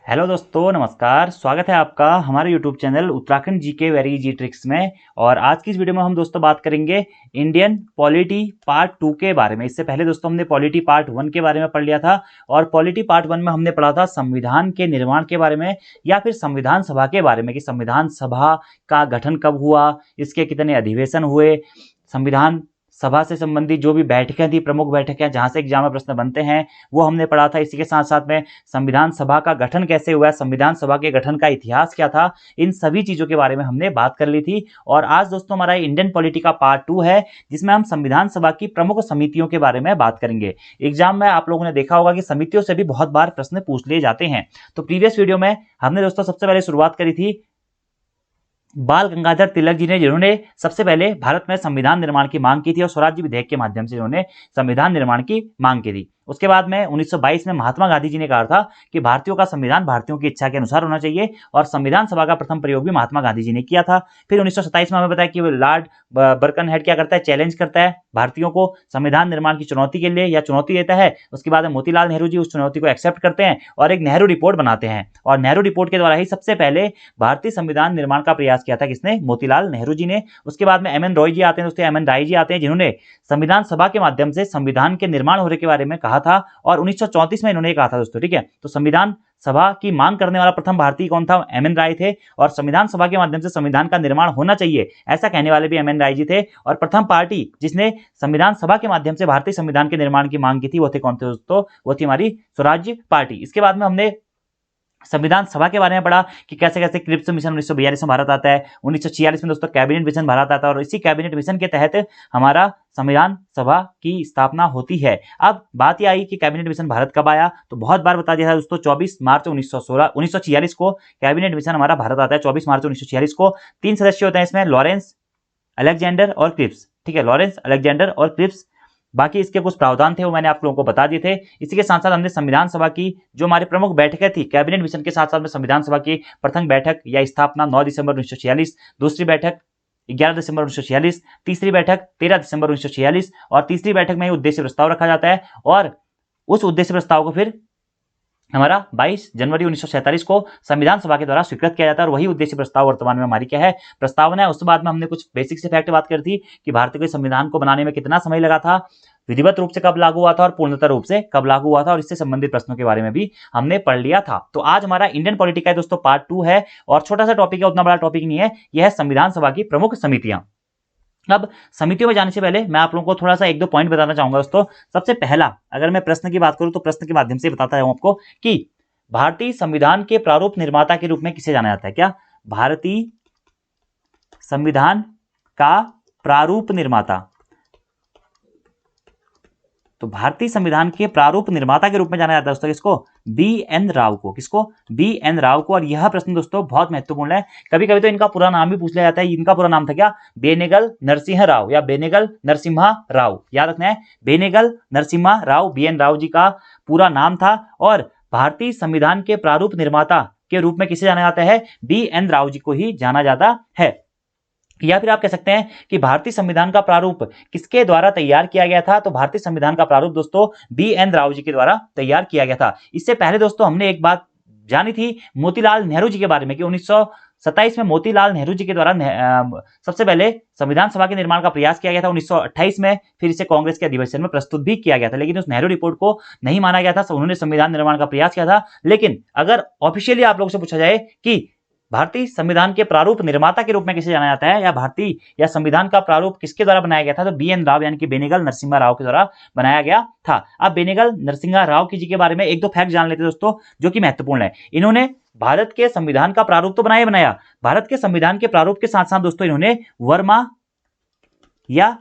Hello दोस्तों, नमस्कार। स्वागत है आपका हमारे YouTube channel Uttarakhand GK very easy tricks में। और आज की इस वीडियो में हम दोस्तों बात करेंगे इंडियन पॉलिटी पार्ट 2 के बारे में। इससे पहले दोस्तों हमने पॉलिटी पार्ट 1 के बारे में पढ़ लिया था और पॉलिटी पार्ट 1 में हमने पढ़ा था संविधान के निर्माण के बारे में या फिर संविधान सभा के बारे में कि संविधान सभा का गठन कब हुआ, इसके कितने अधिवेशन हुए, संविधान सभा से संबंधित जो भी बैठकें थी, प्रमुख बैठकें जहां से एग्जाम में प्रश्न बनते हैं, वो हमने पढ़ा था। इसी के साथ साथ में संविधान सभा का गठन कैसे हुआ, संविधान सभा के गठन का इतिहास क्या था, इन सभी चीजों के बारे में हमने बात कर ली थी। और आज दोस्तों हमारा इंडियन पॉलिटी का पार्ट 2 है, जिसमें हम संविधान सभा की प्रमुख समितियों के बारे में बात करेंगे। एग्जाम में आप लोगों ने देखा होगा कि समितियों से भी बहुत बार प्रश्न पूछ लिए जाते हैं। तो प्रीवियस वीडियो में हमने दोस्तों सबसे पहले शुरुआत करी थी बाल गंगाधर तिलक जी ने, जिन्होंने सबसे पहले भारत में संविधान निर्माण की मांग की थी और स्वराज्य विधेयक के माध्यम से उन्होंने संविधान निर्माण की मांग की थी। उसके बाद में 1922 में महात्मा गांधी जी ने कहा था कि भारतीयों का संविधान भारतीयों की इच्छा के अनुसार होना चाहिए और संविधान सभा का प्रथम प्रयोग भी महात्मा गांधी जी ने किया था। फिर 1927 में हमें बताया कि लॉर्ड बर्कनहेड क्या करता है, चैलेंज करता है भारतीयों को संविधान निर्माण की चुनौती के लिए, या चुनौती देता है। उसके बाद में मोतीलाल नेहरू जी उस चुनौती को एक्सेप्ट करते हैं और एक नेहरू रिपोर्ट बनाते हैं और नेहरू रिपोर्ट के द्वारा ही सबसे पहले भारतीय संविधान निर्माण का प्रयास किया था। किसने? मोतीलाल नेहरू जी ने। उसके बाद में एम.एन. रॉय जी आते हैं दोस्तों, एम.एन. राय जी आते हैं, जिन्होंने संविधान सभा के माध्यम से संविधान के निर्माण होने के बारे में कहा था और 1934 में इन्होंने कहा था दोस्तों। ठीक है, तो संविधान सभा की मांग करने वाला प्रथम भारतीय कौन था? एम.एन. राय थे। और संविधान सभा के माध्यम से संविधान का निर्माण होना चाहिए ऐसा कहने वाले भी एम.एन. राय जी थे। और प्रथम पार्टी जिसने संविधान सभा के माध्यम से भारतीय संविधान के निर्माण की मांग की थी वो थे कौन थे दोस्तों? वो थी हमारी स्वराज्य पार्टी। इसके बाद में हमने संविधान सभा के बारे में पढ़ा कि कैसे कैसे क्रिप्स मिशन 1942 में भारत आता है, 1946 में दोस्तों कैबिनेट मिशन भारत आता है और इसी कैबिनेट मिशन के तहत हमारा संविधान सभा की स्थापना होती है। अब बात यह आई कि कैबिनेट मिशन भारत कब आया, तो बहुत बार बता दिया था दोस्तों, 24 मार्च 1946 को कैबिनेट मिशन हमारा भारत आता है। 24 मार्च 1946 को 3 सदस्य होते हैं इसमें, लॉरेंस, अलेक्जेंडर और क्रिप्स। ठीक है, लॉरेंस, अलेक्जेंडर और क्रिप्स। बाकी इसके कुछ प्रावधान थे वो मैंने आप लोगों को बता दिए थे। इसी के साथ साथ हमने संविधान सभा की जो हमारी प्रमुख बैठकें थी कैबिनेट मिशन के साथ साथ में संविधान सभा की प्रथम बैठक या स्थापना 9 दिसंबर 1946, दूसरी बैठक 11 दिसंबर 1946, तीसरी बैठक 13 दिसंबर 1946 और तीसरी बैठक में उद्देश्य प्रस्ताव रखा जाता है और उस उद्देश्य प्रस्ताव को फिर हमारा 22 जनवरी 1947 को संविधान सभा के द्वारा स्वीकृत किया जाता है और वही उद्देश्य प्रस्ताव वर्तमान में हमारी क्या है, प्रस्तावना है। उसके बाद में हमने कुछ बेसिक से फैक्ट बात करी थी कि भारतीय के संविधान को बनाने में कितना समय लगा था, विधिवत रूप से कब लागू हुआ था और पूर्णतः रूप से कब लागू हुआ था, और इससे संबंधित प्रश्नों के बारे में भी हमने पढ़ लिया था। तो आज हमारा इंडियन पॉलिटी का दोस्तों पार्ट 2 है और छोटा सा टॉपिक है, उतना बड़ा टॉपिक नहीं है। यह है संविधान सभा की प्रमुख समितियां। अब समितियों में जाने से पहले मैं आप लोगों को थोड़ा सा एक दो पॉइंट बताना चाहूंगा दोस्तों। सबसे पहला, अगर मैं प्रश्न की बात करूं तो प्रश्न के माध्यम से बताता हूं आपको कि भारतीय संविधान के प्रारूप निर्माता के रूप में किसे जाना जाता है? क्या भारतीय संविधान का प्रारूप निर्माता, तो भारतीय संविधान के प्रारूप निर्माता के रूप में जाना जाता है दोस्तों किसको? बी.एन. राव को। किसको? बी.एन. राव को। और यह प्रश्न दोस्तों बहुत महत्वपूर्ण है, कभी कभी तो इनका पूरा नाम भी पूछ लिया जाता है। इनका पूरा नाम था क्या? बेनेगल नरसिंह राव या बेनेगल नरसिम्हा राव। याद रखना है, बेनेगल नरसिम्हा राव, बी.एन. राव जी का पूरा नाम था। और भारतीय संविधान के प्रारूप निर्माता के रूप में किसे जाना जाता है? बी.एन. राव जी को ही जाना जाता है। या फिर आप कह सकते हैं कि भारतीय संविधान का प्रारूप किसके द्वारा तैयार किया गया था? तो भारतीय संविधान का प्रारूप दोस्तों बी.एन. राव जी के द्वारा तैयार किया गया था। इससे पहले दोस्तों हमने एक बात जानी थी मोतीलाल नेहरू जी के बारे में कि 1927 में मोतीलाल नेहरू जी के द्वारा सबसे पहले संविधान सभा के निर्माण का प्रयास किया गया था। 1928 में फिर इसे कांग्रेस के अधिवेशन में प्रस्तुत भी किया गया था, लेकिन उस नेहरू रिपोर्ट को नहीं माना गया था। उन्होंने संविधान निर्माण का प्रयास किया था। लेकिन अगर ऑफिशियली आप लोगों से पूछा जाए कि भारतीय संविधान के प्रारूप निर्माता के रूप में किसे जाना जाता है या भारतीय या संविधान का प्रारूप किसके द्वारा बनाया गया था, तो बी.एन. राव यानी कि बेनेगल नरसिम्हा राव के द्वारा बनाया गया था। अब बेनेगल नरसिम्हा राव जी के बारे में एक दो फैक्ट जान लेते दोस्तों जो कि महत्वपूर्ण है। इन्होंने भारत के संविधान का प्रारूप तो बनाया, भारत के संविधान के प्रारूप के साथ साथ दोस्तों इन्होंने वर्मा या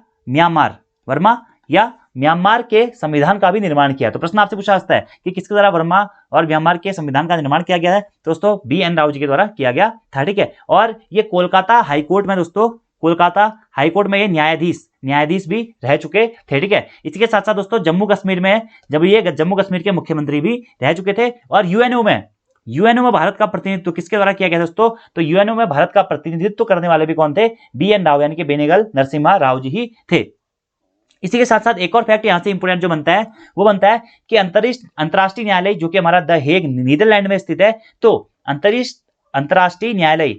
म्यांमार के संविधान का भी निर्माण किया। तो प्रश्न आपसे पूछा जाता है कि किसके द्वारा वर्मा और म्यांमार के संविधान का निर्माण किया गया है? दोस्तों बी.एन. राव जी के द्वारा किया गया था। ठीक है, और ये कोलकाता हाईकोर्ट में दोस्तों, कोलकाता हाईकोर्ट में ये न्यायाधीश भी रह चुके थे। ठीक है, इसी के साथ साथ दोस्तों जम्मू कश्मीर में जब ये जम्मू कश्मीर के मुख्यमंत्री भी रह चुके थे। और यूएनओ में भारत का प्रतिनिधित्व किसके द्वारा किया गया दोस्तों? तो यूएनओ में भारत का प्रतिनिधित्व करने वाले भी कौन थे? बी.एन. राव यानी कि बेनेगल नरसिम्हा राव जी ही थे। इसी के साथ साथ एक और फैक्ट यहां से इंपोर्टेंट जो बनता है वो बनता है कि अंतर्राष्ट्रीय न्यायालय जो कि हमारा द हेग नीदरलैंड में स्थित है, तो अंतर्राष्ट्रीय न्यायालय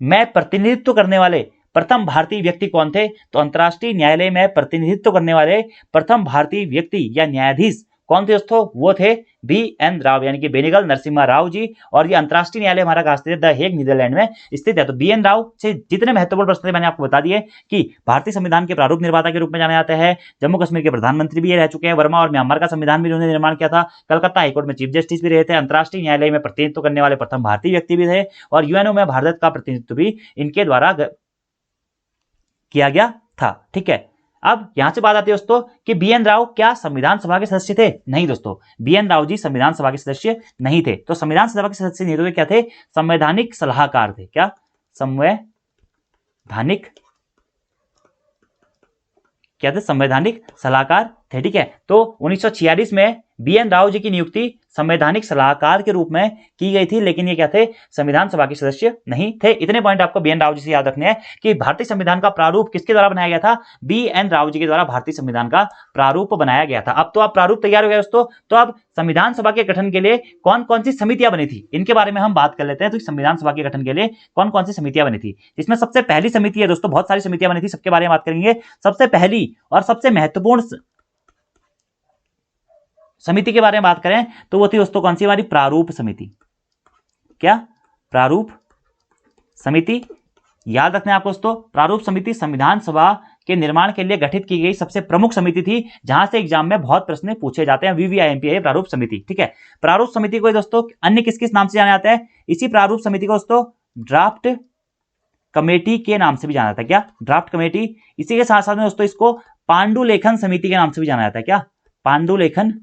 में प्रतिनिधित्व करने वाले प्रथम भारतीय व्यक्ति कौन थे? तो अंतर्राष्ट्रीय न्यायालय में प्रतिनिधित्व करने वाले प्रथम भारतीय व्यक्ति या न्यायाधीश कौन थे दोस्तों? वो थे BN राव, यानी कि बेनेगल नरसिम्हा राव जी। और ये अंतर्राष्ट्रीय न्यायालय हमारा कहां स्थित है? द हेग नीदरलैंड में स्थित है। तो BN राव से जितने महत्वपूर्ण प्रश्न थे मैंने आपको बता दिए कि भारतीय संविधान के प्रारूप निर्माता के रूप में जाना जाता है, जम्मू कश्मीर के प्रधानमंत्री भी रह चुके हैं वर्मा, और म्यांमार का संविधान भी उन्होंने निर्माण किया था, कलकत्ता हाईकोर्ट में चीफ जस्टिस भी रहे थे, अंतर्राष्ट्रीय न्यायालय में प्रतिनिधित्व करने वाले प्रथम भारतीय व्यक्ति भी थे, और यूएनओ में भारत का प्रतिनिधित्व भी इनके द्वारा किया गया था। ठीक है, अब यहां से बात आती है दोस्तों कि BN राव क्या संविधान सभा के सदस्य थे? नहीं दोस्तों, BN राव जी संविधान सभा के सदस्य नहीं थे। तो संविधान सभा के सदस्य नहीं थे, क्या थे? संवैधानिक सलाहकार थे। क्या? संवैधानिक क्या थे? संवैधानिक सलाहकार थे। ठीक है, तो 1946 में BN राव जी की नियुक्ति संवैधानिक सलाहकार के रूप में की गई थी, लेकिन ये क्या थे? संविधान सभा के सदस्य नहीं थे। इतने पॉइंट आपको BN राव जी से याद रखने हैं कि भारतीय संविधान का प्रारूप किसके द्वारा बनाया गया था? BN राव जी के द्वारा भारतीय संविधान का प्रारूप बनाया गया था। अब तो आप प्रारूप तैयार हो गया दोस्तों, तो अब संविधान सभा के गठन के लिए कौन कौन सी समितियां बनी थी इनके बारे में हम बात कर लेते हैं। तो संविधान सभा के गठन के लिए कौन कौन सी समितियां बनी थी? इसमें सबसे पहली समिति है दोस्तों, बहुत सारी समितियां बनी थी, सबके बारे में बात करेंगे। सबसे पहली और सबसे महत्वपूर्ण समिति के बारे में बात करें तो वो थी दोस्तों कौन सी? हमारी प्रारूप समिति। क्या? प्रारूप समिति। याद रखना है आपको दोस्तों, प्रारूप समिति संविधान सभा के निर्माण के लिए गठित की गई सबसे प्रमुख समिति थी, जहां से एग्जाम में बहुत प्रश्न पूछे जाते हैं। VVIMP है प्रारूप समिति। ठीक है, प्रारूप समिति को दोस्तों अन्य किस किस नाम से जाना जाता है? इसी प्रारूप समिति को दोस्तों ड्राफ्ट कमेटी के नाम से भी जाना जाता है। क्या? Draft committee. इसी के साथ साथ में दोस्तों इसको पांडुलेखन समिति के नाम से भी जाना जाता है। क्या? पांडुलेखन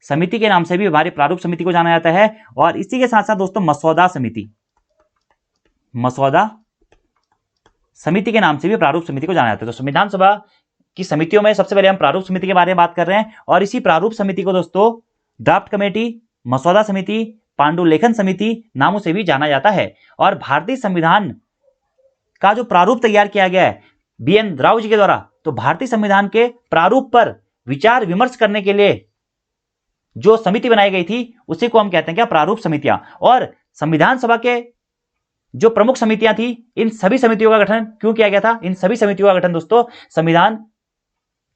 समिति के नाम से भी हमारे प्रारूप समिति को जाना जाता है। और इसी के साथ साथ दोस्तों मसौदा समिति, मसौदा समिति के नाम से भी प्रारूप समिति को जाना जाता है। तो संविधान सभा की समितियों में सबसे पहले हम प्रारूप समिति के बारे में बात कर रहे हैं, और इसी प्रारूप समिति को दोस्तों ड्राफ्ट कमेटी, मसौदा समिति, पांडुलेखन समिति नामों से भी जाना जाता है। और भारतीय संविधान का जो प्रारूप तैयार किया गया है BN राव जी के द्वारा, तो भारतीय संविधान के प्रारूप पर विचार विमर्श करने के लिए जो समिति बनाई गई थी उसी को हम कहते हैं क्या? प्रारूप समितियां। और संविधान सभा के जो प्रमुख समितियां थी, इन सभी समितियों का गठन क्यों किया गया था? इन सभी समितियों का गठन दोस्तों संविधान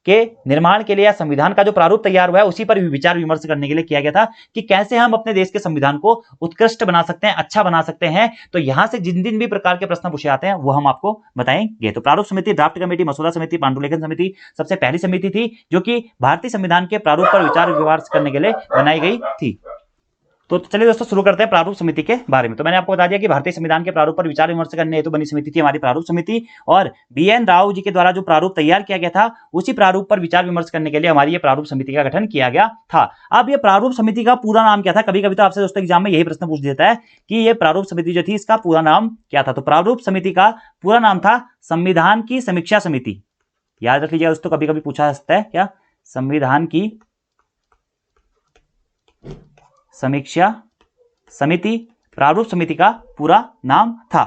के निर्माण के लिए या संविधान का जो प्रारूप तैयार हुआ है उसी पर विचार विमर्श करने के लिए किया गया था कि कैसे हम अपने देश के संविधान को उत्कृष्ट बना सकते हैं, अच्छा बना सकते हैं। तो यहां से जिन जिन भी प्रकार के प्रश्न पूछे जाते हैं वो हम आपको बताएंगे। तो प्रारूप समिति, ड्राफ्ट कमेटी, मसौदा समिति, पांडुलेखन समिति सबसे पहली समिति थी जो कि भारतीय संविधान के प्रारूप पर विचार विमर्श करने के लिए बनाई गई थी। तो चलिए दोस्तों शुरू करते हैं प्रारूप समिति के बारे में। तो मैंने आपको बता दिया कि भारतीय संविधान के प्रारूप पर विचार विमर्श करने हेतु बनी समिति थी हमारी प्रारूप समिति, और BN राव जी के द्वारा जो प्रारूप तैयार किया गया था उसी प्रारूप पर विचार विमर्श करने के लिए हमारी ये प्रारूप समिति का गठन किया गया था। अब ये प्रारूप समिति का पूरा नाम क्या था? कभी कभी तो आपसे दोस्तों एग्जाम में यही प्रश्न पूछ देता है कि ये प्रारूप समिति जो थी इसका पूरा नाम क्या था? तो प्रारूप समिति का पूरा नाम था संविधान की समीक्षा समिति। याद रख लीजिएगा दोस्तों, कभी कभी पूछा जा सकता है। क्या? संविधान की समीक्षा समिति प्रारूप समिति का पूरा नाम था।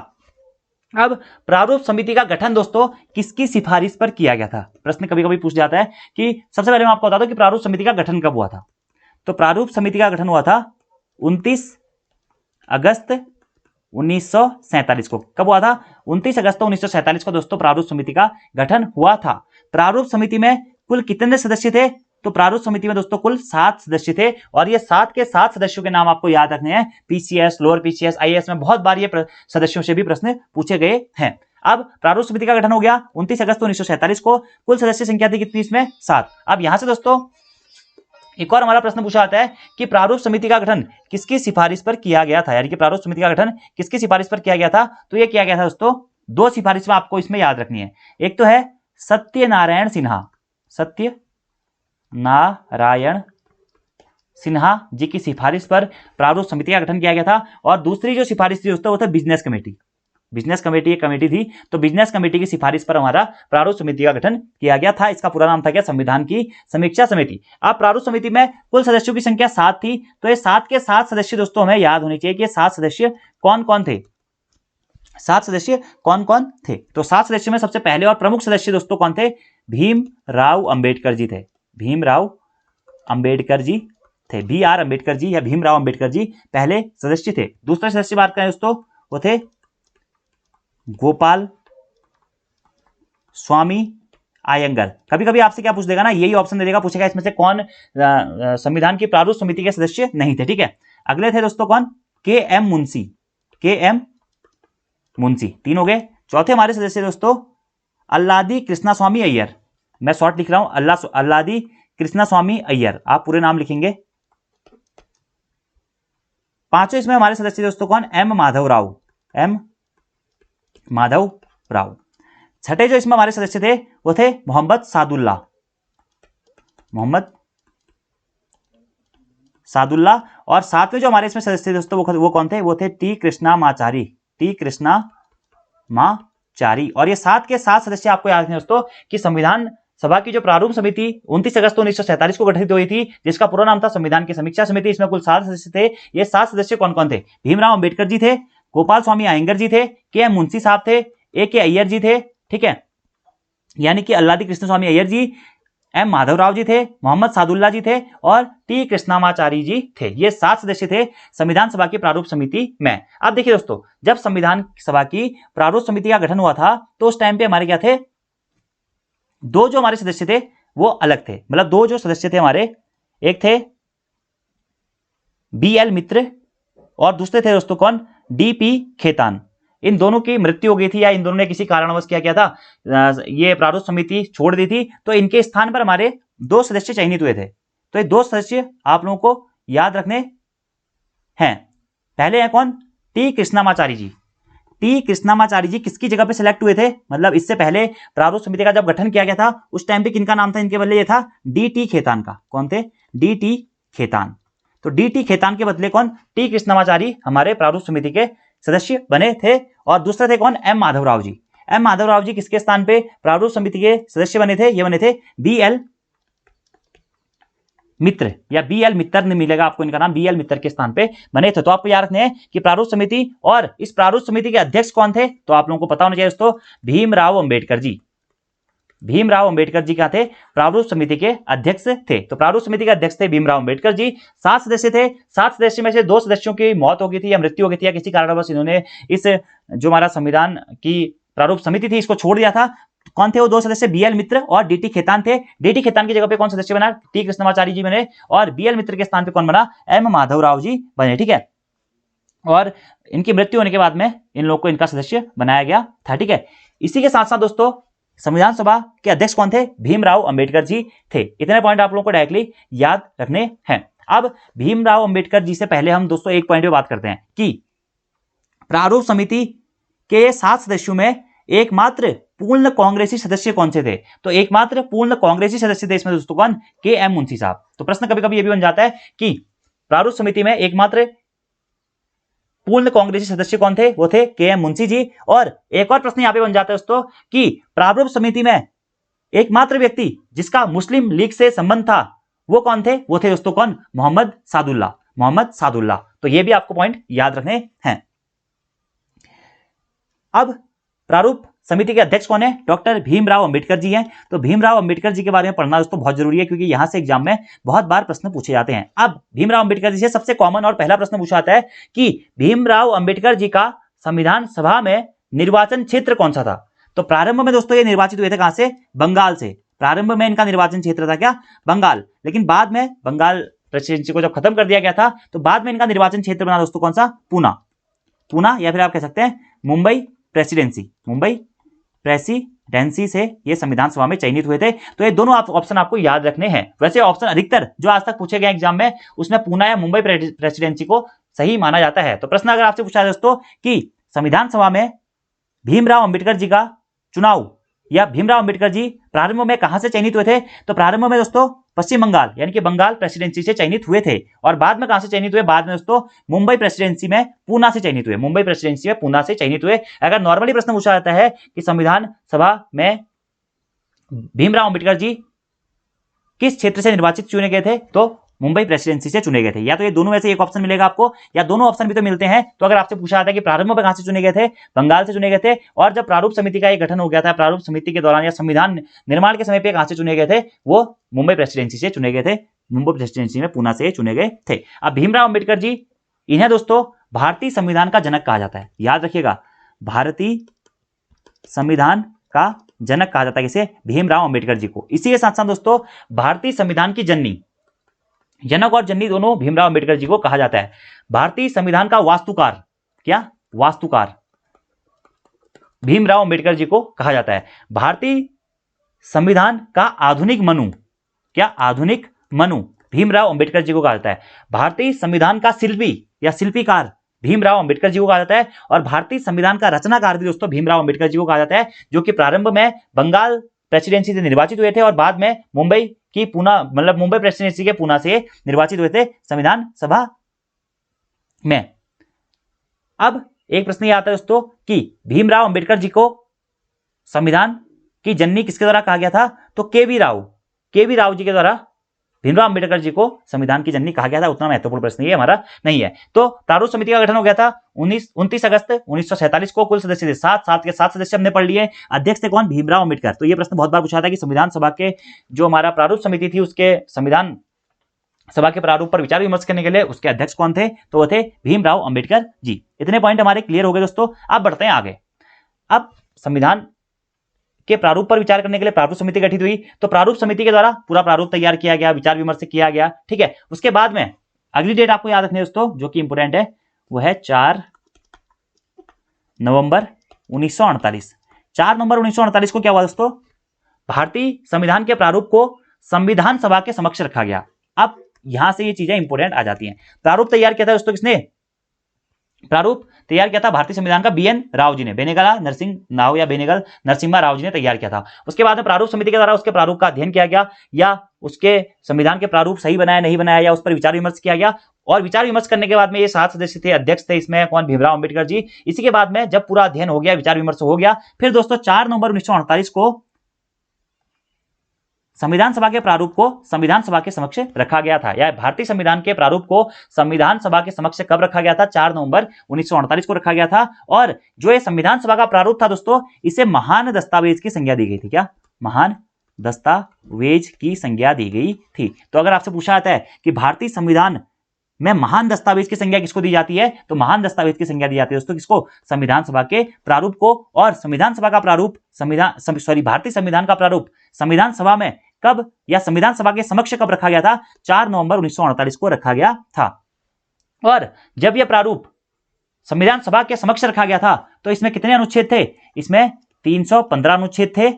अब प्रारूप समिति का गठन दोस्तों किसकी सिफारिश पर किया गया था? प्रश्न कभी कभी पूछ जाता है कि सबसे पहले मैं आपको बता दूं कि प्रारूप समिति का गठन कब हुआ था। तो प्रारूप समिति का गठन हुआ था 29 अगस्त 1947 को। कब हुआ था? 29 अगस्त 1947 को दोस्तों प्रारूप समिति का गठन हुआ था। प्रारूप समिति में कुल कितने सदस्य थे? तो प्रारूप समिति में दोस्तों कुल 7 सदस्य थे, और ये 7 के 7 सदस्यों के नाम आपको याद रखने हैं। PCS, लोअर PCS, IAS में बहुत बार ये सदस्यों से भी प्रश्न पूछे गए हैं। अब प्रारूप समिति का गठन हो गया 29 अगस्त 1947 को। कुल सदस्य संख्या थी कितनी इसमें? 7। अब यहां से दोस्तों एक और हमारा प्रश्न पूछा जाता है कि प्रारूप समिति का गठन किसकी सिफारिश पर किया गया था, यानी कि प्रारूप समिति का गठन किसकी सिफारिश पर किया गया था? तो यह किया गया था दोस्तों 2 सिफारिशें आपको इसमें याद रखनी है। एक तो है सत्यनारायण सिन्हा, सत्यनारायण सिन्हा जी की सिफारिश पर प्रारूप समिति का गठन किया गया था, और दूसरी जो सिफारिश थी दोस्तों वो था बिजनेस कमेटी। बिजनेस कमेटी एक कमेटी थी, तो बिजनेस कमेटी की सिफारिश पर हमारा प्रारूप समिति का गठन किया गया था। इसका पूरा नाम था क्या? संविधान की समीक्षा समिति। अब प्रारूप समिति में कुल सदस्यों की संख्या 7 थी, तो ये 7 के 7 सदस्य दोस्तों हमें याद होनी चाहिए कि ये 7 सदस्य कौन कौन थे। 7 सदस्य कौन कौन थे? तो 7 सदस्यों में सबसे पहले और प्रमुख सदस्य दोस्तों कौन थे? भीमराव अंबेडकर जी थे। भीमराव अंबेडकर जी थे। BR अंबेडकर जी या भीमराव अंबेडकर जी पहले सदस्य थे। दूसरे सदस्य बात करें दोस्तों, वो थे गोपाल स्वामी आयंगर। कभी कभी आपसे क्या पूछ देगा ना, यही ऑप्शन दे देगा, पूछेगा इसमें से कौन संविधान की प्रारूप समिति के सदस्य नहीं थे। ठीक है, अगले थे दोस्तों कौन, KM मुंशी। KM मुंशी, तीन हो गए। चौथे हमारे सदस्य दोस्तों अल्लादी कृष्णा स्वामी अय्यर। मैं शॉर्ट लिख रहा हूं, अल्लादी कृष्णा स्वामी अय्यर, आप पूरे नाम लिखेंगे। पांचवें इसमें हमारे सदस्य दोस्तों कौन, M माधव राव। M माधव राव। छठे जो इसमें हमारे सदस्य थे वो थे मोहम्मद सादुल्ला। मोहम्मद सादुल्ला। और सातवें जो हमारे इसमें सदस्य थे दोस्तों वो कौन थे, वो थे टी कृष्णामाचारी। टी कृष्णामाचारी। और ये 7 के 7 सदस्य आपको याद रखने दोस्तों कि संविधान सभा की जो प्रारूप समिति 29 अगस्त 1947 को गठित हुई थी, जिसका पूरा नाम था संविधान की समीक्षा समिति। इसमें कुल 7 सदस्य थे। ये 7 सदस्य कौन कौन थे, भीमराव अंबेडकर जी थे, गोपाल स्वामी अयंगर जी थे, KM मुंशी साहब थे, AK अय्यर जी थे, ठीक है, यानी कि अल्लादी कृष्ण स्वामी अय्यर जी, M माधवराव जी थे, मोहम्मद सादुल्ला जी थे और टी कृष्णामाचारी जी थे। ये 7 सदस्य थे संविधान सभा की प्रारूप समिति में। अब देखिए दोस्तों, जब संविधान सभा की प्रारूप समिति का गठन हुआ था तो उस टाइम पे हमारे क्या थे, दो जो हमारे सदस्य थे वो अलग थे। मतलब दो जो सदस्य थे हमारे, एक थे BL मित्र और दूसरे थे दोस्तों कौन, DP खेतान। इन दोनों की मृत्यु हो गई थी या इन दोनों ने किसी कारणवश क्या किया था, ये प्रारूप समिति छोड़ दी थी, तो इनके स्थान पर हमारे 2 सदस्य चयनित हुए थे। तो ये 2 सदस्य आप लोगों को याद रखने हैं। पहले हैं कौन, टी कृष्णामाचारी जी। टी कृष्णामाचारी जी किसकी जगह पे सिलेक्ट हुए थे, मतलब इससे पहले प्रारूप समिति का जब गठन किया गया था उस टाइम पे किनका नाम था, इनके बदले ये था DT खेतान का। कौन थे, DT खेतान। तो DT खेतान के बदले कौन, टी कृष्णामाचारी हमारे प्रारूप समिति के सदस्य बने थे। और दूसरे थे कौन, M माधवराव जी। M माधवराव जी किसके स्थान पे प्रारूप समिति के सदस्य बने थे, ये बने थे BL मित्र या BL मित्र नहीं मिलेगा आपको, इनका नाम BL मित्र के स्थान पे बने थे। तो आपको याद रखना है कि प्रारूप समिति और इस प्रारूप समिति के अध्यक्ष कौन थे, तो आप लोगों को पता होना चाहिए दोस्तों, भीमराव अंबेडकर जी। भीमराव अंबेडकर जी क्या थे, प्रारूप समिति के अध्यक्ष थे। तो प्रारूप समिति के अध्यक्ष थे भीमराव अंबेडकर जी। 7 सदस्य थे। 7 सदस्य में से 2 सदस्यों की मौत हो गई थी या मृत्यु हो गई थी या किसी कारणवश इन्होंने इस जो हमारा संविधान की प्रारूप समिति थी इसको छोड़ दिया था। कौन थे वो 2 सदस्य, BL मित्र और DT खेतान थे। DT खेतान की जगह पे कौन सदस्य बना, टी कृष्णामाचारी जी बने। और BL मित्र के स्थान पे कौन बना, M माधवराव जी बने। ठीक है, और इनकी मृत्यु होने के बाद में इन लोगों को इनका सदस्य बनाया गया था। ठीक है, इसी के साथ साथ दोस्तों संविधान सभा के अध्यक्ष कौन थे, भीमराव अंबेडकर जी थे। इतने पॉइंट आप लोगों को डायरेक्टली याद रखने हैं। अब भीमराव अंबेडकर जी से पहले हम दोस्तों एक पॉइंट पे बात करते हैं कि प्रारूप समिति के 7 सदस्यों में एकमात्र पूर्ण कांग्रेसी सदस्य कौन से थे। तो एकमात्र पूर्ण कांग्रेसी सदस्य थे इसमें दोस्तों कौन, KM मुंशी साहब। तो प्रश्न कभी कभी यह भी बन जाता है कि प्रारूप समिति में एकमात्र पूर्ण कांग्रेसी सदस्य कौन थे, वो थे KM मुंशी जी। और एक और प्रश्न यहां पे बन जाता है दोस्तों कि प्रारूप समिति में एकमात्र व्यक्ति जिसका मुस्लिम लीग से संबंध था वो कौन थे, वो थे दोस्तों कौन, मोहम्मद सादुल्ला। मोहम्मद सादुल्ला। तो ये भी आपको पॉइंट याद रखने हैं। अब प्रारूप समिति के अध्यक्ष कौन है, डॉक्टर भीमराव अंबेडकर जी हैं। तो भीमराव अंबेडकर जी के बारे में पढ़ना दोस्तों बहुत जरूरी है, क्योंकि यहां से एग्जाम में बहुत बार प्रश्न पूछे जाते हैं। अब भीमराव अंबेडकर जी से सबसे कॉमन और पहला प्रश्न पूछा जाता है कि भीमराव अंबेडकर जी का संविधान सभा में निर्वाचन क्षेत्र कौन सा था। तो प्रारंभ में दोस्तों ये निर्वाचित हुए थे कहां से, बंगाल से। प्रारंभ में इनका निर्वाचन क्षेत्र था क्या, बंगाल। लेकिन बाद में बंगाल प्रेसिडेंसी को जब खत्म कर दिया गया था तो बाद में इनका निर्वाचन क्षेत्र बना दोस्तों कौन सा, पूना। पूना या फिर आप कह सकते हैं मुंबई प्रेसिडेंसी। मुंबई प्रेसिडेंसी से ये संविधान सभा में चयनित हुए थे। तो ये दोनों ऑप्शन आपको याद रखने हैं। वैसे ऑप्शन अधिकतर जो आज तक पूछे गए एग्जाम में उसमें पूना या मुंबई प्रेसिडेंसी को सही माना जाता है। तो प्रश्न अगर आपसे पूछा जाए दोस्तों कि संविधान सभा में भीमराव अंबेडकर जी का चुनाव या भीमराव अंबेडकर जी प्रारंभ में कहां से चयनित हुए थे, तो प्रारंभ में दोस्तों पश्चिम बंगाल यानी कि बंगाल प्रेसिडेंसी से चयनित हुए थे। और बाद में कहां से चयनित हुए, बाद में दोस्तों मुंबई प्रेसिडेंसी में पूना से चयनित हुए। मुंबई प्रेसिडेंसी में पूना से चयनित हुए। अगर नॉर्मली प्रश्न पूछा जाता है कि संविधान सभा में भीमराव अंबेडकर जी किस क्षेत्र से निर्वाचित चुने गए थे, तो मुंबई प्रेसिडेंसी से चुने गए थे। या तो ये दोनों में से एक ऑप्शन मिलेगा आपको, या दोनों ऑप्शन भी तो मिलते हैं। तो अगर आपसे पूछा जाता है कि प्रारंभ में कहां से चुने गए थे, बंगाल से चुने गए थे, और जब प्रारूप समिति का एक गठन हो गया था, प्रारूप समिति के दौरान या संविधान निर्माण के समय पे कहां से चुने गए थे, वो मुंबई प्रेसिडेंसी से चुने गए थे। मुंबई प्रेसिडेंसी में पूना से चुने गए थे। अब भीमराव अंबेडकर जी, इन्हें दोस्तों भारतीय संविधान का जनक कहा जाता है। याद रखिएगा, भारतीय संविधान का जनक कहा जाता है किसे, भीमराव अंबेडकर जी को। इसी के साथ साथ दोस्तों भारतीय संविधान की जननी, जनक और जननी दोनों भीमराव अंबेडकर जी को कहा जाता है। भारतीय संविधान का वास्तुकार, क्या वास्तुकार, भीमराव अंबेडकर जी को कहा जाता है। भारतीय संविधान का आधुनिक मनु, क्या आधुनिक मनु, भीमराव अंबेडकर जी को कहा जाता है। भारतीय संविधान का शिल्पी या शिल्पीकार, भीमराव अंबेडकर जी को कहा जाता है। और भारतीय संविधान का रचनाकार भी दोस्तों भीमराव अंबेडकर जी को कहा जाता है, जो कि प्रारंभ में बंगाल प्रेसिडेंसी से निर्वाचित हुए थे और बाद में मुंबई की पूना, मतलब मुंबई प्रेसिडेंसी के पूना से निर्वाचित हुए थे संविधान सभा में। अब एक प्रश्न ये आता है दोस्तों कि भीमराव अंबेडकर जी को संविधान की जननी किसके द्वारा कहा गया था, तो केवी राव जी के द्वारा भीमराव अंबेडकर जी को संविधान की जननी कहा गया था। उतना महत्वपूर्ण प्रश्न ये हमारा नहीं है। तो प्रारूप समिति का गठन हो गया था 29 अगस्त 1947 को। कुल सदस्य थे 7 के 7 सदस्य हमने पढ़ लिए। अध्यक्ष थे कौन, भीमराव अंबेडकर। तो ये प्रश्न बहुत बार पूछा था कि संविधान सभा के जो हमारा प्रारूप समिति थी, उसके संविधान सभा के प्रारूप पर विचार विमर्श करने के लिए उसके अध्यक्ष कौन थे, तो वो थे भीमराव अंबेडकर जी। इतने पॉइंट हमारे क्लियर हो गए दोस्तों। अब बढ़ते हैं आगे। अब संविधान के प्रारूप पर विचार करने के लिए प्रारूप समिति गठित हुई। तो प्रारूप समिति के द्वारा पूरा प्रारूप तैयार किया गया, विचार विमर्श किया गया, ठीक है। उसके बाद में अगली डेट आपको याद रखनी है दोस्तों, जो कि इंपोर्टेंट है, वो है 4 नवंबर 1948। 4 नवंबर 1948 को क्या हुआ दोस्तों, भारतीय संविधान के प्रारूप को संविधान सभा के समक्ष रखा गया। अब यहां से ये चीजें इंपोर्टेंट आ जाती हैं। प्रारूप तैयार किया था दोस्तों किसने, प्रारूप तैयार किया था भारतीय संविधान का बीएन राव जी ने, बेनेगल नरसिम्हा राव जी ने तैयार किया था। उसके बाद में प्रारूप समिति के द्वारा उसके प्रारूप का अध्ययन किया गया, या उसके संविधान के प्रारूप सही बनाया नहीं बनाया, या उस पर विचार विमर्श किया गया। और विचार विमर्श करने के बाद में ये 7 सदस्य थे, अध्यक्ष थे इसमें कौन, भीमराव अंबेडकर जी। इसी के बाद में जब पूरा अध्ययन हो गया, विचार विमर्श हो गया, फिर दोस्तों 4 नवंबर 1948 को संविधान सभा के प्रारूप को संविधान सभा के समक्ष रखा गया था। या भारतीय संविधान के प्रारूप को संविधान सभा के समक्ष कब रखा गया था, 4 नवंबर 1948 को रखा गया था। और जो ये संविधान सभा का प्रारूप था दोस्तों, इसे महान दस्तावेज की संज्ञा दी गई थी। क्या, महान दस्तावेज की संज्ञा दी गई थी। तो अगर आपसे पूछा जाता है कि भारतीय संविधान में महान दस्तावेज की संज्ञा किसको दी जाती है, तो महान दस्तावेज की संज्ञा दी जाती है दोस्तों किसको, संविधान सभा के प्रारूप को। और संविधान सभा का प्रारूप भारतीय संविधान का प्रारूप संविधान सभा में कब, या संविधान सभा के समक्ष कब रखा गया था, 4 नवंबर 1948 को रखा गया था। और जब यह प्रारूप संविधान सभा के समक्ष रखा गया था, तो इसमें कितने अनुच्छेद थे, इसमें 315 अनुच्छेद थे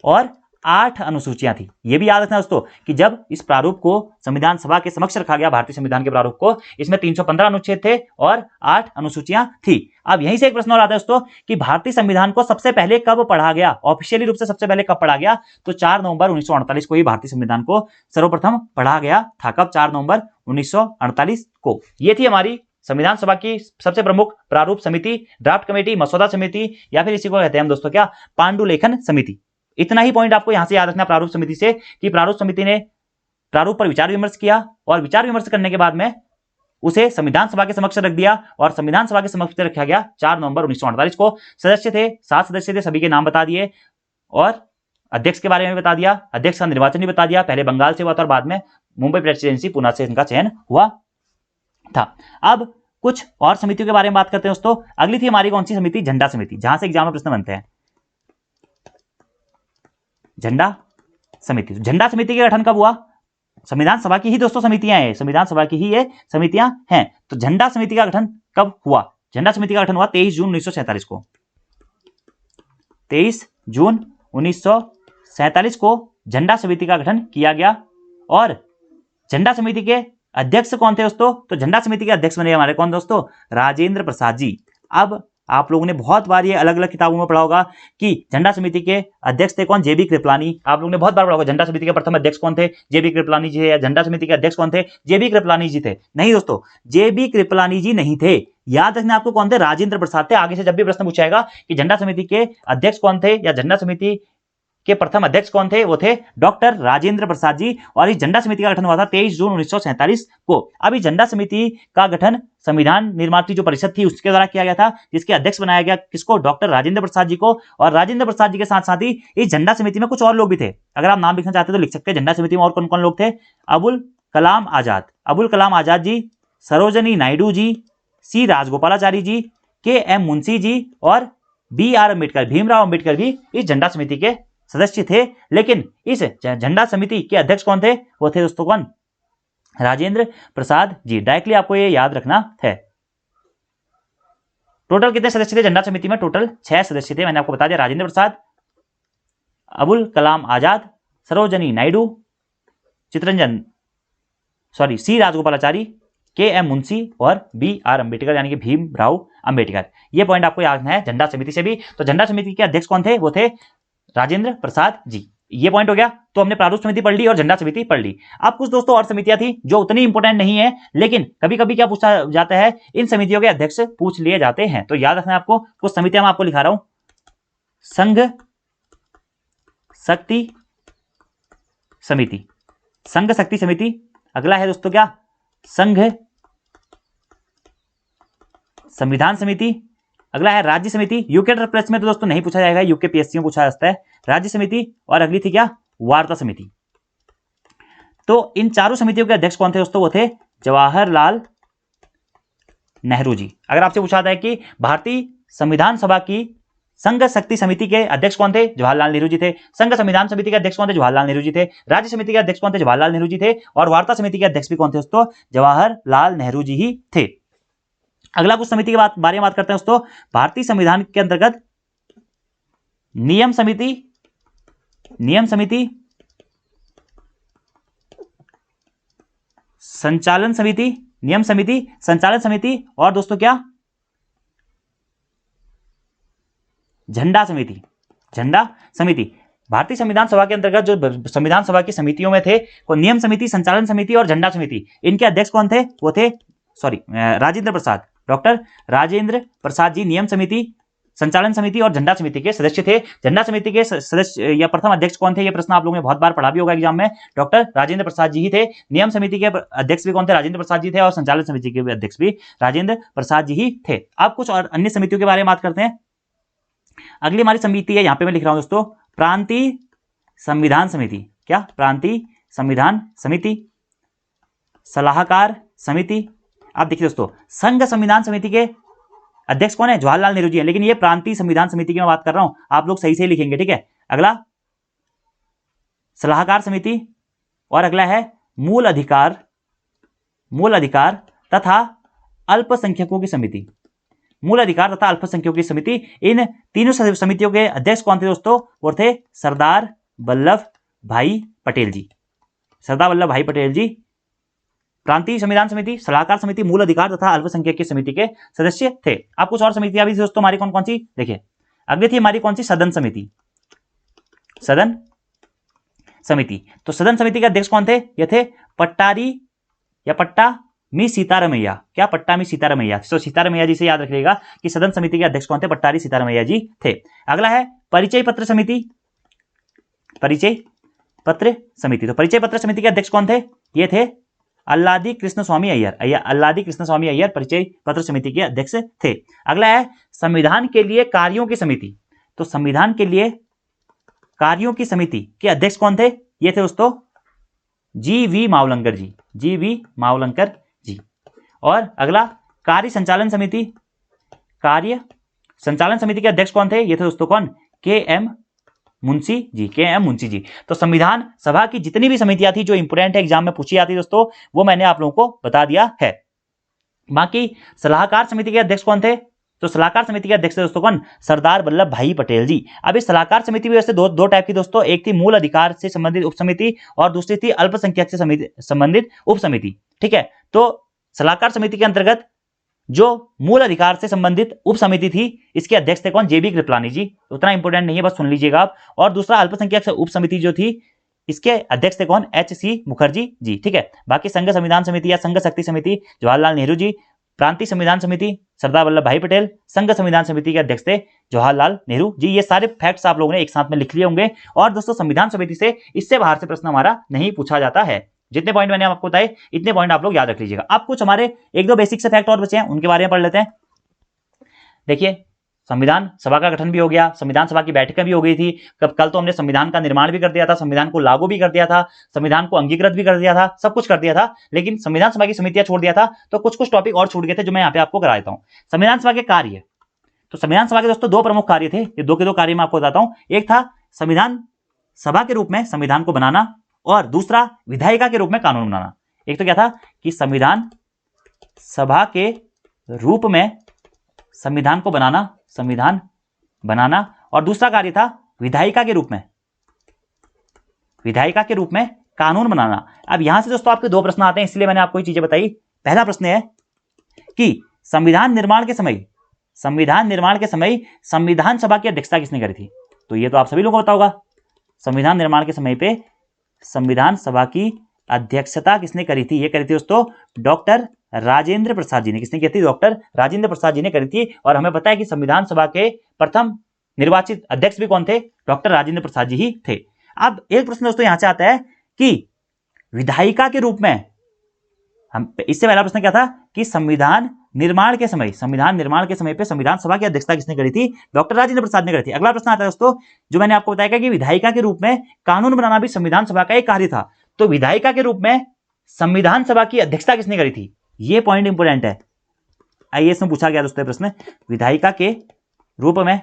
और 8 अनुसूचियां थी। यह भी याद रखना दोस्तों कि जब इस प्रारूप को संविधान सभा के समक्ष रखा गया, भारतीय संविधान के प्रारूप को, इसमें 315 अनुच्छेद थे और 8 अनुसूचियां थी। अब यहीं से एक प्रश्न और आता है दोस्तों कि भारतीय संविधान को सबसे पहले कब पढ़ा गया, ऑफिशियली रूप से सबसे पहले कब पढ़ा गया, तो 4 नवंबर 1948 को ही भारतीय संविधान को सर्वप्रथम पढ़ा गया था। कब, 4 नवंबर 1948 को। यह थी हमारी संविधान सभा की सबसे प्रमुख प्रारूप समिति, ड्राफ्ट कमेटी, मसौदा समिति, या फिर इसी को कहते हैं हम दोस्तों क्या, पांडुलेखन समिति। इतना ही पॉइंट आपको यहां से याद रखना प्रारूप समिति से, कि प्रारूप समिति ने प्रारूप पर विचार विमर्श किया और विचार विमर्श करने के बाद में उसे संविधान सभा के समक्ष रख दिया और संविधान सभा के समक्ष रखा गया 4 नवंबर 1948 को। सदस्य थे 7 सदस्य थे, सभी के नाम बता दिए और अध्यक्ष के बारे में बता दिया। अध्यक्ष का निर्वाचन भी बता दिया, पहले बंगाल से हुआ था और बाद में मुंबई प्रेसिडेंसी पूना से इनका चयन हुआ था। अब कुछ और समितियों के बारे में बात करते हैं दोस्तों। अगली थी हमारी कौन सी समिति, झंडा समिति, जहां से एग्जाम में प्रश्न बनते हैं। झंडा समिति, झंडा समिति का गठन कब हुआ, संविधान सभा की ही दोस्तों समितियां हैं, संविधान सभा की ही ये समितियां हैं। तो झंडा समिति का गठन कब हुआ, झंडा समिति का गठन हुआ 23 जून 1947 को। 23 जून 1947 को झंडा समिति का गठन किया गया। और झंडा समिति के अध्यक्ष कौन थे दोस्तों, तो झंडा समिति के अध्यक्ष बने हमारे कौन दोस्तों, राजेंद्र प्रसाद जी। अब आप लोगों ने बहुत बार ये अलग अलग किताबों में पढ़ा होगा कि झंडा समिति के अध्यक्ष थे कौन, जेबी कृपलानी। आप लोगों ने बहुत बार पढ़ा होगा झंडा समिति के प्रथम अध्यक्ष कौन थे, जेबी कृपलानी जी है, या झंडा समिति के अध्यक्ष कौन थे, जेबी कृपलानी जी थे। नहीं दोस्तों, जेबी कृपलानी जी नहीं थे। याद रखना आपको कौन थे, राजेंद्र प्रसाद थे। आगे से जब भी प्रश्न पूछाएगा कि झंडा समिति के अध्यक्ष कौन थे या झंडा समिति के प्रथम अध्यक्ष कौन थे? वो थे डॉक्टर राजेंद्र प्रसाद जी। और इस झंडा समिति का गठन हुआ था 23 जून 1947 को। अब इस झंडा समिति का गठन संविधान निर्मात्री जो परिषद थी उसके द्वारा किया गया था, जिसके अध्यक्ष बनाया गया किसको? डॉक्टर राजेंद्र प्रसाद जी को। और राजेंद्र प्रसाद जी के साथ साथ ही इस झंडा समिति में कुछ और लोग भी थे, अगर आप नाम लिखना चाहते तो लिख सकते हैं। झंडा समिति में और कौन कौन लोग थे? अबुल कलाम आजाद, अबुल कलाम आजाद जी, सरोजनी नायडू जी, सी राजगोपालाचारी जी, के एम मुंशी जी और बी आर अम्बेडकर, भीमराव अम्बेडकर भी इस झंडा समिति के सदस्य थे। लेकिन इस झंडा समिति के अध्यक्ष कौन थे? वो थे दोस्तों कौन? राजेंद्र प्रसाद जी। डायरेक्टली आपको ये याद रखना है। टोटल कितने सदस्य थे झंडा समिति में? टोटल 6 सदस्य थे। मैंने आपको बता दिया, राजेंद्र प्रसाद, अबुल कलाम आजाद, सरोजनी नायडू, सी राजगोपालाचारी, के एम मुंशी और बी आर अम्बेडकर, यानी कि भीमराव अम्बेडकर। ये पॉइंट आपको याद है झंडा समिति से भी। तो झंडा समिति के अध्यक्ष कौन थे? वो थे राजेंद्र प्रसाद जी। ये पॉइंट हो गया। तो हमने प्रारूप समिति पढ़ ली और झंडा समिति पढ़ ली। अब कुछ दोस्तों और समितियां थी जो उतनी इंपॉर्टेंट नहीं है, लेकिन कभी कभी क्या पूछा जाता है, इन समितियों के अध्यक्ष पूछ लिए जाते हैं। तो याद रखना है आपको। कुछ समितियां मैं आपको लिखा रहा हूं। संघ शक्ति समिति, संघ शक्ति समिति। अगला है दोस्तों क्या? संघ संविधान समिति। अगला है राज्य समिति। यूके ट्रिपल्स में तो दोस्तों नहीं पूछा जाएगा, यूके पीएससी में पूछा जाता है। राज्य समिति। और अगली थी क्या? वार्ता समिति। तो इन चारों समितियों के अध्यक्ष कौन थे दोस्तों? वो थे जवाहरलाल नेहरू जी। अगर आपसे पूछा जाता है कि भारतीय संविधान सभा की संघ शक्ति समिति के अध्यक्ष कौन थे? जवाहरलाल नेहरू जी थे। संघ संविधान समिति के अध्यक्ष कौन थे? जवाहरलाल नेहरू जी थे। राज्य समिति के अध्यक्ष कौन थे? जवाहरलाल नेहरू जी थे। और वार्ता समिति के अध्यक्ष भी कौन थे दोस्तों? जवाहरलाल नेहरू जी ही थे। अगला कुछ समिति के बारे में बात करते हैं दोस्तों। भारतीय संविधान के अंतर्गत नियम समिति, संचालन समिति, नियम समिति, संचालन समिति और दोस्तों क्या? झंडा समिति, झंडा समिति। भारतीय संविधान सभा के अंतर्गत जो संविधान सभा की समितियों में थे वो नियम समिति, संचालन समिति और झंडा समिति। इनके अध्यक्ष कौन थे? वो थे राजेंद्र प्रसाद, डॉक्टर राजेंद्र प्रसाद जी नियम समिति, संचालन समिति और झंडा समिति के सदस्य थे। झंडा समिति के सदस्य या प्रथम अध्यक्ष कौन थे? ये प्रश्न आप लोगों ने बहुत बार पढ़ा भी होगा एग्जाम में। डॉक्टर राजेंद्र प्रसाद जी ही थे। नियम समिति के अध्यक्ष भी कौन थे? राजेंद्र प्रसाद जी थे। और संचालन समिति के अध्यक्ष भी राजेंद्र प्रसाद जी ही थे। अब कुछ और अन्य समितियों के बारे में बात करते हैं। अगली हमारी समिति है, यहां पे मैं लिख रहा हूं दोस्तों, प्रांतीय संविधान समिति। क्या? प्रांतीय संविधान समिति, सलाहकार समिति। आप देखिए दोस्तों, संघ संविधान समिति के अध्यक्ष कौन है? जवाहरलाल नेहरू जी हैं, लेकिन ये प्रांतीय संविधान समिति की मैं बात कर रहा हूं। आप लोग सही से लिखेंगे, ठीक है। अगला सलाहकार समिति और अगला है मूल अधिकार तथा अल्पसंख्यकों की समिति। मूल अधिकार तथा अल्पसंख्यकों की समिति। इन तीनों समितियों के अध्यक्ष कौन थे दोस्तों? वो थे सरदार वल्लभ भाई पटेल जी। सरदार वल्लभ भाई पटेल जी प्रांतीय संविधान समिति, सलाहकार समिति, मूल अधिकार तथा अल्पसंख्यक की समिति के सदस्य थे। अब कुछ और समितियां भी दोस्तों हमारी कौन कौन सी देखिए। अगली थी हमारी कौन सी? सदन समिति, सदन समिति। तो सदन समिति के अध्यक्ष कौन थे? ये थे पट्टारी या पट्टा मी सीतारमैया। क्या? पट्टा मी सीतारमैया। तो सीतारमैया जी से याद रखिएगा कि सदन समिति के अध्यक्ष कौन थे? पट्टारी सीतारमैया जी थे। अगला है परिचय पत्र समिति, परिचय पत्र समिति। तो परिचय पत्र समिति के अध्यक्ष कौन थे? ये थे अल्लादी कृष्ण स्वामी अय्यर। अल्लादी कृष्ण स्वामी अय्यर परिचय पत्र समिति के अध्यक्ष थे। अगला है संविधान के लिए कार्यों की समिति। तो संविधान के लिए कार्यों की समिति के अध्यक्ष कौन थे? ये थे दोस्तों G V Mavalankar ji, G V Mavalankar ji. और अगला कार्य संचालन समिति, कार्य संचालन समिति के अध्यक्ष कौन थे? ये थे दोस्तों कौन? के एम मुंशी जी, के एम मुंशी जी। तो संविधान सभा की जितनी भी समितियां थी जो इंपोर्टेंट है एग्जाम में पूछी जाती दोस्तों, वो मैंने आप लोगों को बता दिया है। बाकी सलाहकार समिति के अध्यक्ष कौन थे? तो सलाहकार समिति के अध्यक्ष दोस्तों कौन? सरदार वल्लभ भाई पटेल जी। अब इस सलाहकार समिति भी वैसे दो टाइप की दोस्तों, एक थी मूल अधिकार से संबंधित उप समिति और दूसरी थी अल्पसंख्यक से संबंधित उप समिति, ठीक है। तो सलाहकार समिति के अंतर्गत जो मूल अधिकार से संबंधित उप समिति थी, इसके अध्यक्ष थे कौन? जेबी कृपलानी जी। उतना इंपोर्टेंट नहीं है, बस सुन लीजिएगा आप। और दूसरा अल्पसंख्यक उप समिति जो थी, इसके अध्यक्ष थे कौन? एच सी मुखर्जी जी, ठीक है। बाकी संघ संविधान समिति या संघ शक्ति समिति जवाहरलाल नेहरू जी, प्रांतीय संविधान समिति सरदार वल्लभ भाई पटेल, संघ संविधान समिति के अध्यक्ष थे जवाहरलाल नेहरू जी। ये सारे फैक्ट्स आप लोगों ने एक साथ में लिख लिए होंगे। और दोस्तों संविधान समिति से इससे बाहर से प्रश्न हमारा नहीं पूछा जाता है। जितने पॉइंट मैंने आपको बताए इतने पॉइंट आप लोग याद रख लीजिएगा। अब कुछ हमारे एक दो बेसिक से फैक्ट और बचे हैं, उनके बारे में पढ़ लेते हैं। देखिए संविधान सभा का गठन भी हो गया, संविधान सभा की बैठकें भी हो गई थी। कल तो हमने संविधान का निर्माण भी कर दिया था, संविधान को लागू भी कर दिया था, संविधान को अंगीकृत भी कर दिया था, सब कुछ कर दिया था। लेकिन संविधान सभा की समितियां छोड़ दिया था, तो कुछ कुछ टॉपिक और छूट गए थे जो मैं यहाँ पे आपको करा देता हूँ। संविधान सभा के कार्य, तो संविधान सभा के दोस्तों दो प्रमुख कार्य थे, ये दो के दो कार्य मैं आपको बताता हूँ। एक था संविधान सभा के रूप में संविधान को बनाना, और दूसरा विधायिका के रूप में कानून बनाना। एक तो क्या था कि संविधान सभा के रूप में संविधान को बनाना, संविधान बनाना, और दूसरा कार्य था विधायिका के रूप में, विधायिका के रूप में कानून बनाना। अब यहां से दोस्तों आपके दो प्रश्न आते हैं, इसलिए मैंने आपको ये चीजें बताई। पहला प्रश्न है कि संविधान निर्माण के समय संविधान सभा की अध्यक्षता किसने करी थी? तो ये तो आप सभी लोगों को पता होगा। संविधान निर्माण के समय पे संविधान सभा की अध्यक्षता किसने करी थी? ये करी थी दोस्तों डॉक्टर राजेंद्र प्रसाद जी ने। किसने की थी? डॉक्टर राजेंद्र प्रसाद जी ने करी थी। और हमें पता है कि संविधान सभा के प्रथम निर्वाचित अध्यक्ष भी कौन थे? डॉक्टर राजेंद्र प्रसाद जी ही थे। अब एक प्रश्न दोस्तों यहां से आता है कि विधायिका के रूप में, हम इससे पहला प्रश्न क्या था कि संविधान निर्माण के समय पे संविधान सभा की अध्यक्षता किसने करी थी? डॉक्टर राजेंद्र प्रसाद ने करी थी। अगला प्रश्न आता है दोस्तों जो मैंने आपको बताया कि विधायिका के रूप में कानून बनाना भी संविधान सभा का एक कार्य था। तो विधायिका के रूप में संविधान सभा की अध्यक्षता किसने करी थी? ये पॉइंट इंपोर्टेंट है, आईएएस में पूछा गया दोस्तों प्रश्न। विधायिका के रूप में,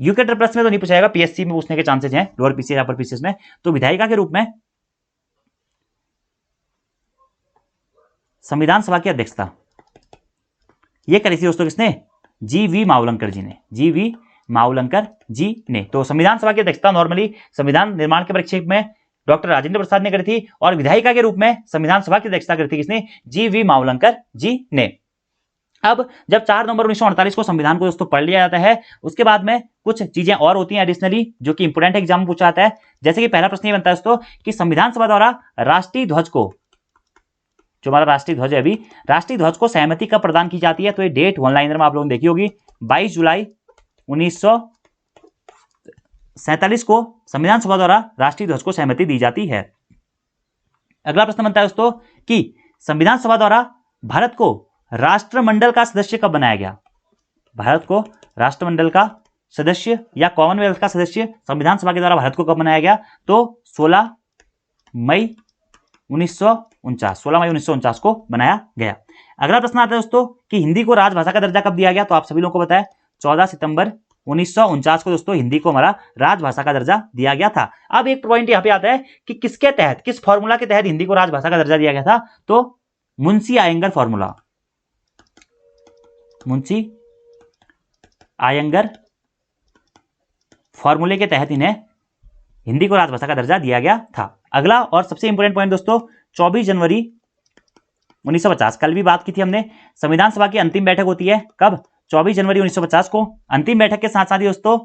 यूके ट्रिपल्स में तो नहीं पूछा जाएगा, पीएससी में पूछने के चांसेस हैं, लोअर पीसीएस या अपर पीसीएस में। तो विधायिका के रूप में संविधान सभा की अध्यक्षता ये करी थी दोस्तों किसने? जीवी मावलंकर जी ने, जीवी मावलंकर जी ने। तो संविधान सभा की अध्यक्षता नॉर्मली संविधान निर्माण के परिप्रेक्ष्य में डॉक्टर राजेंद्र प्रसाद ने करी थी, और विधायिका के रूप में संविधान सभा की अध्यक्षता करी थी किसने? जीवी मावलंकर जी ने। अब जब 4 नवंबर 1948 को संविधान को दोस्तों पढ़ लिया जाता है, उसके बाद में कुछ चीजें और होती हैं एडिशनली जो कि इंपोर्टेंट एग्जाम में पूछा जाता है। जैसे कि पहला प्रश्न ये बनता है दोस्तों कि संविधान सभा द्वारा राष्ट्रीय ध्वज को, जो हमारा राष्ट्रीय ध्वज है अभी, राष्ट्रीय ध्वज को सहमति कब प्रदान की जाती है? तो ये डेट वन लाइनर में आप लोगों ने देखी होगी, 22 जुलाई 1947 को संविधान सभा द्वारा राष्ट्रीय ध्वज को सहमति दी जाती है। अगला प्रश्न बनता है दोस्तों कि संविधान सभा द्वारा भारत को राष्ट्रमंडल का सदस्य कब बनाया गया? भारत को राष्ट्रमंडल का सदस्य या कॉमनवेल्थ का सदस्य संविधान सभा के द्वारा भारत को कब बनाया गया? तो 16 मई 1949 को बनाया गया। अगला प्रश्न आता है दोस्तों कि हिंदी को राजभाषा का दर्जा कब दिया गया? तो आप सभी लोगों को पता है 14 सितंबर 1949 को दोस्तों हिंदी को हमारा राजभाषा का दर्जा दिया गया था। अब एक पॉइंट यहां पे आता है कि किसके तहत, किस फॉर्मूला के तहत हिंदी को राजभाषा का दर्जा दिया गया था? तो मुंशी आयंगर फॉर्मूला, मुंशी आयंगर फॉर्मूले के तहत इन्हें हिंदी को राजभाषा का दर्जा दिया गया था। अगला और सबसे इंपोर्टेंट पॉइंट दोस्तों 24 जनवरी 1950, कल भी बात की थी हमने, संविधान सभा की अंतिम बैठक होती है कब? 24 जनवरी 1950 को। अंतिम बैठक के साथ साथ ही दोस्तों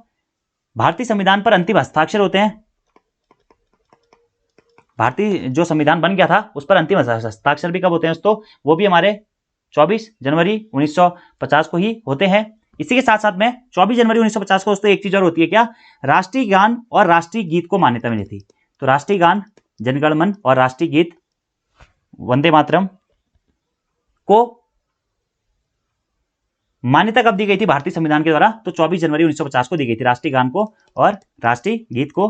भारतीय संविधान पर अंतिम हस्ताक्षर होते हैं। भारतीय जो संविधान बन गया था उस पर अंतिम हस्ताक्षर भी कब होते हैं दोस्तों? वो भी हमारे 24 जनवरी 1950 को ही होते हैं। इसी के साथ साथ में 24 जनवरी 1950 को दोस्तों एक चीज और होती है क्या? राष्ट्रीय गान और राष्ट्रीय गीत को मान्यता मिली थी। तो राष्ट्रीय गान जनगण मन और राष्ट्रीय गीत वंदे मातरम को मान्यता कब दी गई थी भारतीय संविधान के द्वारा? तो 24 जनवरी 1950 को दी गई थी। राष्ट्रीय गान को और राष्ट्रीय गीत को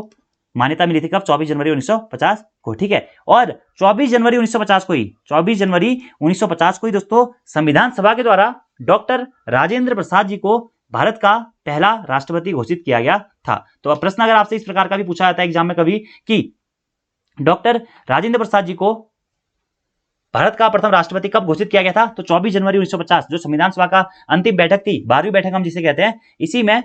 मान्यता मिली थी कब? 24 जनवरी 1950 को, ठीक है। और 24 जनवरी 1950 को ही, 24 जनवरी 1950 को ही दोस्तों संविधान सभा के द्वारा डॉक्टर राजेंद्र प्रसाद जी को भारत का पहला राष्ट्रपति घोषित किया गया था। तो अब प्रश्न अगर आपसे इस प्रकार का भी पूछा जाता है एग्जाम में कभी कि डॉक्टर राजेंद्र प्रसाद जी को भारत का प्रथम राष्ट्रपति कब घोषित किया गया था? तो 24 जनवरी 1950, जो संविधान सभा का अंतिम बैठक थी, 12वीं बैठक हम जिसे कहते हैं, इसी में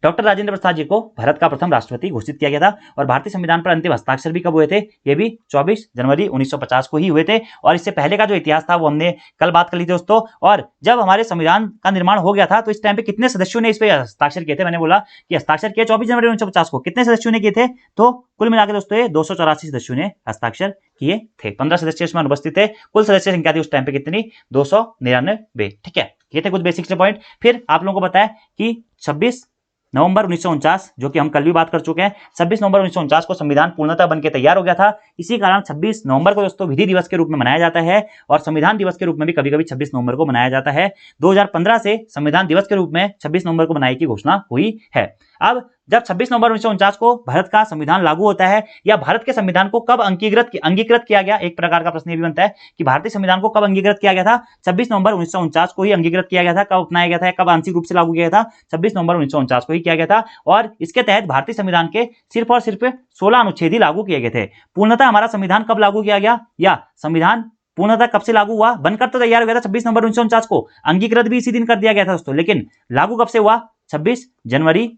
डॉक्टर राजेंद्र प्रसाद जी को भारत का प्रथम राष्ट्रपति घोषित किया गया था और भारतीय संविधान पर अंतिम हस्ताक्षर भी कब हुए थे? ये भी 24 जनवरी 1950 को ही हुए थे। और इससे पहले का जो इतिहास था वो हमने कल बात कर ली थी दोस्तों। और जब हमारे संविधान का निर्माण हो गया था तो इस टाइम पे कितने सदस्यों ने इस पे हस्ताक्षर किए थे? मैंने बोला कि हस्ताक्षर किए 24 जनवरी 1950 को। कितने सदस्यों ने किए थे? तो कुल मिलाकर दोस्तों ये 284 सदस्यों ने हस्ताक्षर किए थे। 15 सदस्य इसमें अनुपस्थित थे। कुल सदस्य संख्या थी उस टाइम पे कितनी? 299। ठीक है, ये थे कुछ बेसिक से पॉइंट। फिर आप लोगों को पता है कि 26 नवंबर 1949, जो कि हम कल भी बात कर चुके हैं, 26 नवंबर 1949 को संविधान पूर्णतः बनकर तैयार हो गया था। इसी कारण 26 नवंबर को दोस्तों विधि दिवस के रूप में मनाया जाता है और संविधान दिवस के रूप में भी कभी कभी 26 नवंबर को मनाया जाता है। 2015 से संविधान दिवस के रूप में 26 नवंबर को मनाने की घोषणा हुई है। अब जब 26 नवंबर 1949 को भारत का संविधान लागू होता है या भारत के संविधान को कब अंगीकृत किया गया, एक प्रकार का प्रश्न ये भी बनता है कि भारतीय संविधान को कब अंगीकृत किया गया था? 26 नवंबर 1949 को ही अंगीकृत किया गया था। कब अपनाया गया था, कब आंशिक रूप से लागू किया गया था? 26 नवंबर 1949 को ही किया गया था। और इसके तहत भारतीय संविधान के सिर्फ और सिर्फ 16 अनुच्छेद ही लागू किए गए थे। पूर्णतः हमारा संविधान कब लागू किया गया या संविधान पूर्णतः कब से लागू हुआ? बनकर तो तैयार हो गया था 26 नवंबर 1949 को, अंगीकृत भी इसी दिन कर दिया गया था दोस्तों, लेकिन लागू कब से हुआ? 26 जनवरी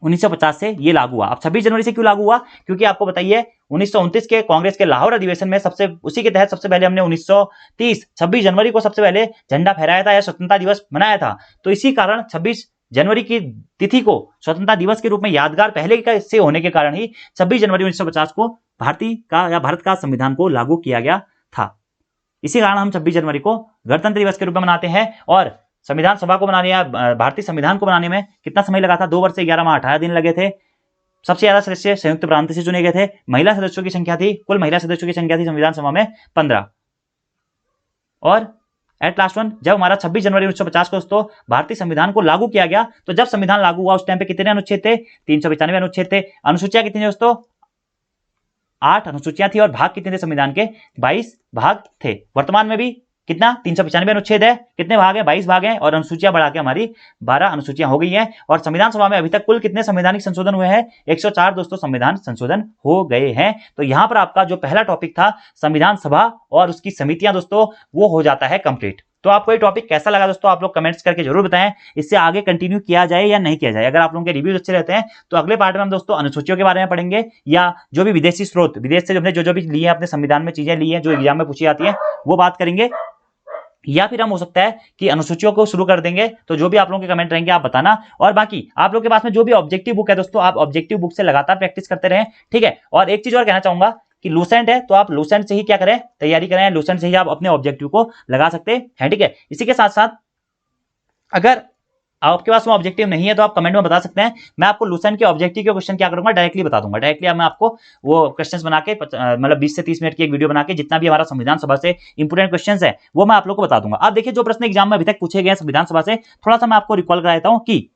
1950 से ये लागू हुआ। अब 26 जनवरी से क्यों लागू हुआ? क्योंकि आपको बताइए 1929 के कांग्रेस के लाहौर अधिवेशन में उसी के तहत सबसे पहले हमने 1930 26 जनवरी को सबसे पहले झंडा फहराया था या स्वतंत्रता दिवस मनाया था। तो इसी कारण 26 जनवरी की तिथि को स्वतंत्रता दिवस के रूप में यादगार पहले से होने के कारण ही 26 जनवरी 1950 को भारत का संविधान को लागू किया गया था। इसी कारण हम 26 जनवरी को गणतंत्र दिवस के रूप में मनाते हैं। और संविधान सभा को बनाने या भारतीय संविधान को बनाने में कितना समय लगा था? 2 वर्ष से 11 माह 18 दिन लगे थे। सबसे ज्यादा सदस्य संयुक्त प्रांत से चुने गए थे। महिला सदस्यों की संख्या थी, कुल महिला सदस्यों की संख्या थी संविधान सभा में 15। और एट लास्ट वन, जब हमारा 26 जनवरी 1950 को दोस्तों भारतीय संविधान को लागू किया गया, तो जब संविधान लागू हुआ उस टाइम पे कितने अनुच्छेद थे? 395 अनुच्छेद थे। अनुसूचियां कितनी दोस्तों? 8 अनुसूचियां थी और भाग कितने थे? संविधान के 22 भाग थे। वर्तमान में भी कितना? 395 अनुच्छेद है। कितने भाग है? 22 भाग हैं और अनुसूचियां बढ़ा के हमारी 12 अनुसूचियां हो गई हैं। और संविधान सभा में अभी तक कुल कितने संवैधानिक संशोधन हुए हैं? 104 दोस्तों संविधान संशोधन हो गए हैं। तो यहां पर आपका जो पहला टॉपिक था संविधान सभा और उसकी समितियां दोस्तों, वो हो जाता है कंप्लीट। तो आपको ये टॉपिक कैसा लगा दोस्तों? आप लोग कमेंट्स करके जरूर बताएं। इससे आगे कंटिन्यू किया जाए या नहीं किया जाए। अगर आप लोगों के रिव्यूज अच्छे रहते हैं तो अगले पार्ट में हम दोस्तों अनुसूचियों के बारे में पढ़ेंगे या जो भी विदेशी स्रोत, विदेश से हमने जो भी लिए अपने संविधान में चीजें ली हैं जो एग्जाम में पूछी जाती है, वो बात करेंगे। या फिर हम हो सकता है कि अनुसूचियों को शुरू कर देंगे। तो जो भी आप लोगों के कमेंट रहेंगे आप बताना। और बाकी आप लोगों के पास में जो भी ऑब्जेक्टिव बुक है दोस्तों, आप ऑब्जेक्टिव बुक से लगातार प्रैक्टिस करते रहें, ठीक है। और एक चीज और कहना चाहूंगा कि लूसेंट है तो आप लूसेंट से ही क्या करें? तैयारी करें। लूसेंट से ही आप अपने ऑब्जेक्टिव को लगा सकते हैं, ठीक है। इसी के साथ साथ अगर आपके पास वो ऑब्जेक्टिव नहीं है तो आप कमेंट में बता सकते हैं। मैं आपको लूसेंट के ऑब्जेक्टिव के क्वेश्चन क्या करूंगा? डायरेक्टली बता दूंगा। डायरेक्टली मैं आपको वो क्वेश्चंस बना के मतलब 20 से 30 मिनट की एक वीडियो बना के जितना भी हमारा संविधान सभा से इंपोर्टेंट क्वेश्चंस है वो मैं आप लोग को बता दूंगा। आप देखिए जो प्रश्न एग्जाम में अभी तक पूछे गए संविधान सभा से, थोड़ा सा मैं आपको रिकॉल करा देता हूं कि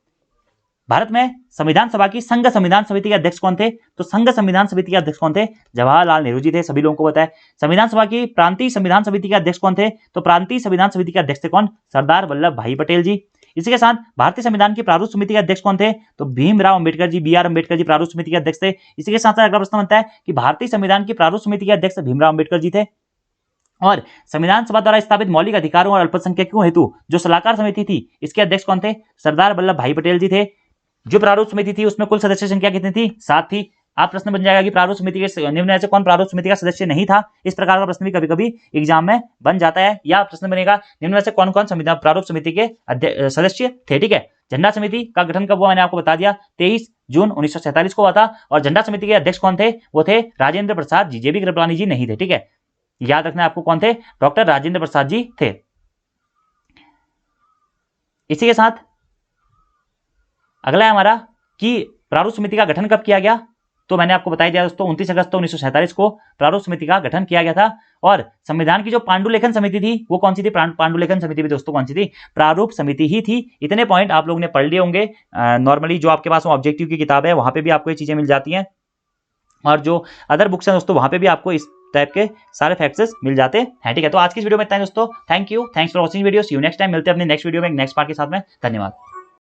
भारत में संविधान सभा की संघ संविधान समिति के अध्यक्ष कौन थे? तो संघ संविधान समिति के अध्यक्ष कौन थे? जवाहरलाल नेहरू जी थे, सभी लोगों को पता है। संविधान सभा की प्रांतीय संविधान समिति के अध्यक्ष कौन थे? तो प्रांतीय संविधान समिति के अध्यक्ष थे कौन? सरदार वल्लभ भाई पटेल जी। इसी के साथ भारतीय संविधान की प्रारूप समिति के अध्यक्ष कौन थे? तो भीमराव अंबेडकर जी, BR अम्बेडकर जी प्रारूप समिति के अध्यक्ष थे। इसी के साथ अगला प्रश्न बनता है कि भारतीय संविधान की प्रारूप समिति के अध्यक्ष भीमराव अंबेडकर जी थे। और संविधान सभा द्वारा स्थापित मौलिक अधिकारों और अल्पसंख्यकों हेतु जो सलाहकार समिति थी, इसके अध्यक्ष कौन थे? सरदार वल्लभ भाई पटेल जी थे। जो प्रारूप समिति थी उसमें कुल सदस्य संख्या कितनी थी? 7 थी। आप प्रश्न बन जाएगा कि प्रारूप समिति के निम्न में से कौन प्रारूप समिति का सदस्य नहीं था? इस प्रकार का प्रश्न भी कभी कभी एग्जाम में बन जाता है। या प्रश्न बनेगा निम्न में से कौन कौन संविधान प्रारूप समिति के सदस्य थे, ठीक है। झंडा समिति का गठन कब हुआ? मैंने आपको बता दिया, 23 जून 1947 को हुआ था। और झंडा समिति के अध्यक्ष कौन थे? वो थे राजेंद्र प्रसाद जी, JB कृपलानी जी नहीं थे, ठीक है। याद रखना आपको कौन थे? डॉक्टर राजेंद्र प्रसाद जी थे। इसी के साथ अगला है हमारा कि प्रारूप समिति का गठन कब किया गया? तो मैंने आपको बताया दिया दोस्तों 29 अगस्त 1947 को प्रारूप समिति का गठन किया गया था। और संविधान की जो पांडुलेखन समिति थी वो कौन सी थी? पांडुलेखन समिति भी दोस्तों कौन सी थी? प्रारूप समिति ही थी। इतने पॉइंट आप लोगों ने पढ़ लिए होंगे। नॉर्मली जो आपके पास ऑब्जेक्टिव की किताब है वहां पे भी आपको ये चीजें मिल जाती हैं और जो अदर बुक्स हैं दोस्तों वहां पे भी आपको इस टाइप के सारे फैक्ट्स मिल जाते हैं, ठीक है। तो आज की वीडियो में इतना ही दोस्तों। Thank you, thanks for watching video. See you next time. मिलते हैं अपने नेक्स्ट वीडियो में नेक्स्ट पार्ट के साथ में। धन्यवाद।